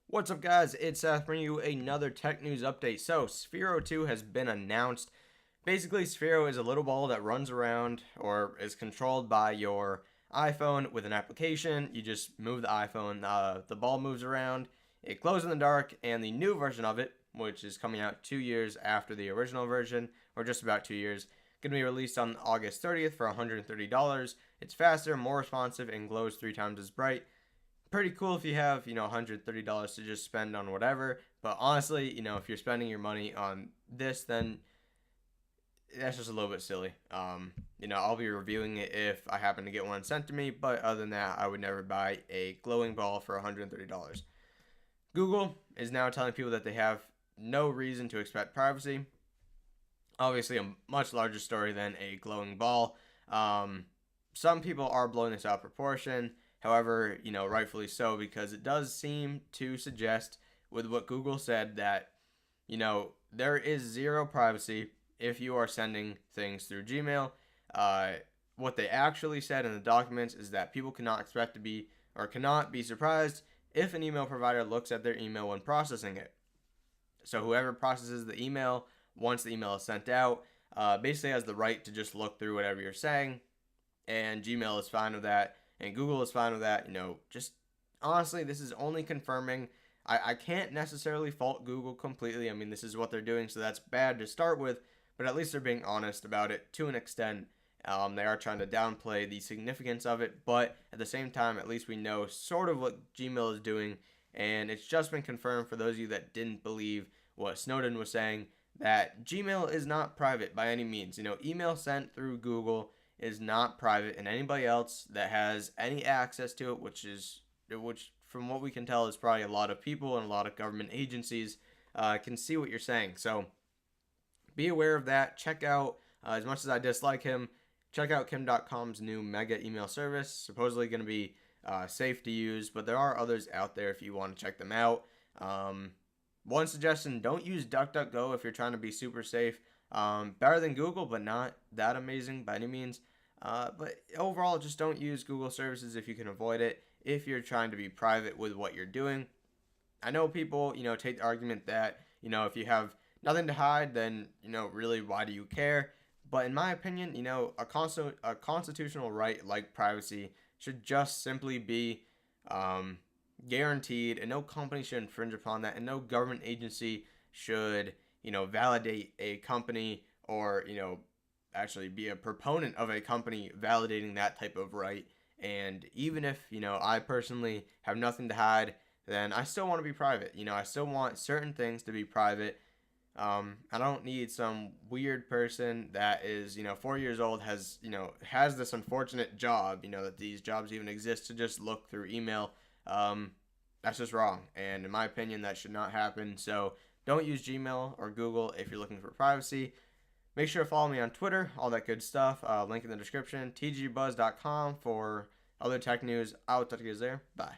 What's up, guys? It's Seth bringing you another tech news update. So, Sphero 2 has been announced. Basically, Sphero is a little ball that runs around or is controlled by your iPhone with an application. You just move the iPhone, the ball moves around, it glows in the dark, and the new version of it, which is coming out 2 years after the original version, or just about 2 years, going to be released on August 30th for $130. It's faster, more responsive, and glows 3 times as bright. Pretty cool if you have, $130 to just spend on whatever. But honestly, if you're spending your money on this, then that's just a little bit silly. I'll be reviewing it if I happen to get one sent to me, but other than that, I would never buy a glowing ball for $130. Google is now telling people that they have no reason to expect privacy. Obviously, a much larger story than a glowing ball. Some people are blowing this out of proportion. However, rightfully so, because it does seem to suggest with what Google said that, there is zero privacy if you are sending things through Gmail. What they actually said in the documents is that people cannot expect to be or cannot be surprised if an email provider looks at their email when processing it. So whoever processes the email once the email is sent out basically has the right to just look through whatever you're saying, and Gmail is fine with that. And Google is fine with that. Just honestly, this is only confirming. I can't necessarily fault Google completely. I mean, this is what they're doing, so that's bad to start with. But at least they're being honest about it to an extent. They are trying to downplay the significance of it. But at the same time, at least we know sort of what Gmail is doing. And it's just been confirmed for those of you that didn't believe what Snowden was saying, that Gmail is not private by any means. Email sent through Google is not private, and anybody else that has any access to it, which from what we can tell is probably a lot of people and a lot of government agencies, can see what you're saying. So be aware of that. Check out, as much as I dislike him, check out Kim.com's new mega email service. Supposedly going to be safe to use, but there are others out there if you want to check them out. One suggestion: don't use DuckDuckGo if you're trying to be super safe. Better than Google, but not that amazing by any means. But overall, just don't use Google services if you can avoid it, if you're trying to be private with what you're doing. I know people, take the argument that, if you have nothing to hide, then, really, why do you care? But in my opinion, a constitutional right like privacy should just simply be guaranteed, and no company should infringe upon that, and no government agency should validate a company, or actually be a proponent of a company validating that type of right. And even if I personally have nothing to hide, then I still want to be private. I still want certain things to be private. I don't need some weird person that is 4 years old, has this unfortunate job, that these jobs even exist, to just look through email. That's just wrong, and in my opinion, that should not happen. So don't use Gmail or Google if you're looking for privacy. Make sure to follow me on Twitter, all that good stuff. Link in the description. TGBuzz.com for other tech news. I'll talk to you guys there. Bye.